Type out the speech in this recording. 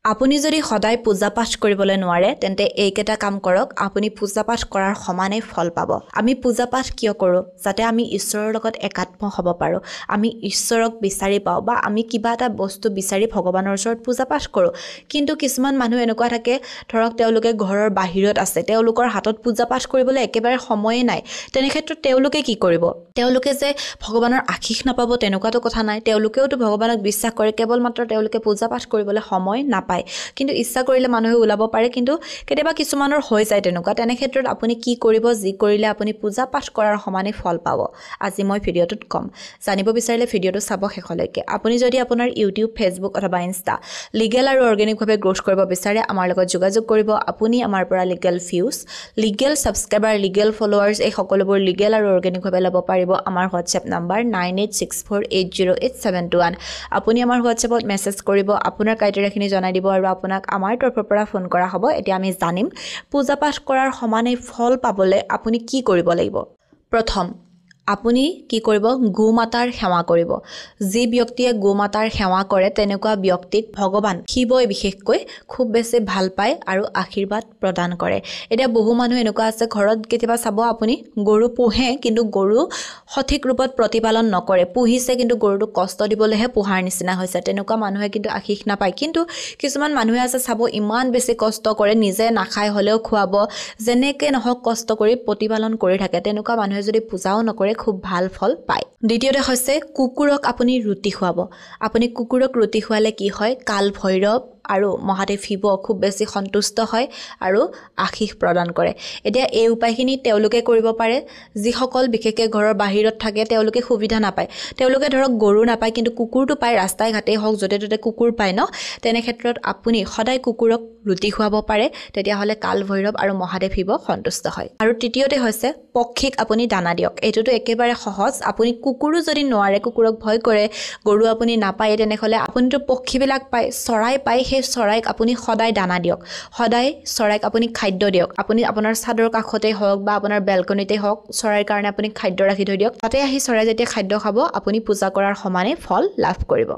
আপুনি যদি সদায় পূজা পাঠ কৰিবলৈ নোৱাৰে তেন্তে এইকেইটা কাম কৰক আপুনি পূজা পাঠ কৰাৰ সমানে ফল পাব আমি পূজা পাঠ কিয় কৰোঁ যাতে আমি ঈশ্বৰৰ লগত একাত্ম হ'ব পাৰোঁ আমি ঈশ্বৰক বিচাৰি পাওঁ বা আমি কিবা এটা বস্তু বিচাৰি ভগৱানৰ ওচৰত পূজা পাঠ কৰোঁ কিন্তু কিছুমান মানুহ এনেকুৱা থাকে ধৰক তেওঁলোকে ঘৰৰ বাহিৰত আছে তেওঁলোকৰ হাতত পূজা পাঠ কৰিবলৈ একেবাৰে সময়ে নাই তেনে ক্ষেত্ৰত তেওঁলোকে কি কৰিব তেওঁলোকে যে ভগৱানৰ আশীষ নাপাব তেনেকুৱাটো কথা নাই তেওঁলোকেওতো ভগৱানক বিশ্বাস কৰে কেৱল মাত্ৰ তেওঁলোকে পূজা পাঠ কৰিবলৈ সময় নাপায় কিন্তু ইচ্ছা কৰিলে মানুহে ওলাব পাৰে কিন্তু কেতিয়াবা কিছুমানৰ হৈ যায় তেনেকুৱা তেনে ক্ষেত্ৰত আপুনি কি কৰিব যি কৰিলে আপুনি পূজা পাঠ কৰাৰ সমানে ফল পাব আজি মই ভিডিঅ'টোত কম জানিব বিচাৰিলে ভিডিঅ'টো চাব শেষলৈকে আপুনি যদি আপোনাৰ ইউটিউব ফেচবুক অথবা ইনষ্টা লিগেল আৰু অৰ্গেনিকভাৱে গ্ৰোথ কৰিব বিচাৰে আমাৰ লগত যোগাযোগ কৰিব আপুনি আমাৰ পৰা legal views legal subscriber legal followers এই সকলোবোৰ লিগেল আৰু অৰ্গেনিকভাৱে ল'ব পাৰিব আমাৰ হোৱাটছএপ নাম্বাৰ 9864808721 আপুনি আমাৰ হোৱাটছএপত মেছেজ কৰিব আপোনাৰ ক্ৰাইটেৰিয়াখিনি জনাই দিব আৰু আপোনাক আমাৰ তৰফৰ পৰা ফোন কৰা হ'ব এতিয়া আমি জানিম পূজা পাঠ কৰাৰ সমানে ফল পাবলৈ আপুনি কি কৰিব লাগিব প্ৰথম আপুনি কি কৰিব গোমাতাৰ সেৱা কৰিব যি ব্যক্তিয়ে গোমাতাৰ সেৱা কৰে তেনেকুৱা ব্যক্তিক ভগৱান শিৱই বিশেষকৈ খুব বেছি ভাল পায় আৰু আশীৰ্বাদ প্ৰদান কৰে এতিয়া বহু মানুহ এনেকুৱা আছে ঘৰত কেতিয়াবা চাব আপুনি গৰু পোহে কিন্তু গৰু সঠিক ৰূপত প্ৰতিপালন নকৰে পুহিছে কিন্তু গৰুটো কষ্ট দিবলৈহে পোহাৰ নিচিনা হৈছে তেনেকুৱা মানুহে কিন্তু আশীষ নাপায় কিন্তু কিছুমান মানুহে আছে চাব ইমান বেছি কষ্ট কৰে নিজে নাখায় হ'লেও খুৱাব যেনেকৈ নহওক কষ্ট কৰি প্ৰতিপালন কৰি থাকে তেনেকুৱা মানুহে যদি পূজাও নকৰে খুব ভাল ফল পায় দ্বিতীয়তে হৈছে কুকুৰক আপুনি ৰুটি খুৱাব আপুনি কুকুৰক ৰুটি খুৱালে কি হয় কাল ভৈৰৱ আৰু মহাদেৱ শিৱ খুব বেছি সন্তুষ্ট হয় আৰু আশীষ প্ৰদান কৰে এতিয়া এই উপায়খিনি তেওঁলোকে কৰিব পাৰে যিসকল বিশেষকৈ ঘৰৰ বাহিৰত থাকে তেওঁলোকে সুবিধা নাপায় তেওঁলোকে ধৰক গৰু নাপায় কিন্তু কুকুৰটো পায় ৰাস্তাই ঘাটেই হওক য'তে ত'তে কুকুৰ পায় ন তেনে ক্ষেত্ৰত আপুনি সদায় কুকুৰক ৰুটি খুৱাব পাৰে তেতিয়াহ'লে কাল ভৈৰৱ আৰু মহাদেৱ শিৱ সন্তুষ্ট হয় আৰু তৃতীয়তে হৈছে পক্ষীক আপুনি দানা দিয়ক এইটোতো একেবাৰে সহজ আপুনি কুকুৰো যদি নোৱাৰে কুকুৰক ভয় কৰে গৰু আপুনি নাপায় তেনেহ'লে আপুনিতো পক্ষীবিলাক পায় চৰাই পায় সেই চৰাইক আপুনি সদায় দানা দিয়ক সদায় চৰাইক আপুনি খাদ্য দিয়ক আপুনি আপোনাৰ চাদৰ কাষতেই হওক বা আপোনাৰ বেলকনিতেই হওক চৰাইৰ কাৰণে আপুনি খাদ্য ৰাখি থৈ দিয়ক তাতে আহি চৰাই যেতিয়া খাদ্য খাব আপুনি পূজা কৰাৰ সমানে ফল লাভ কৰিব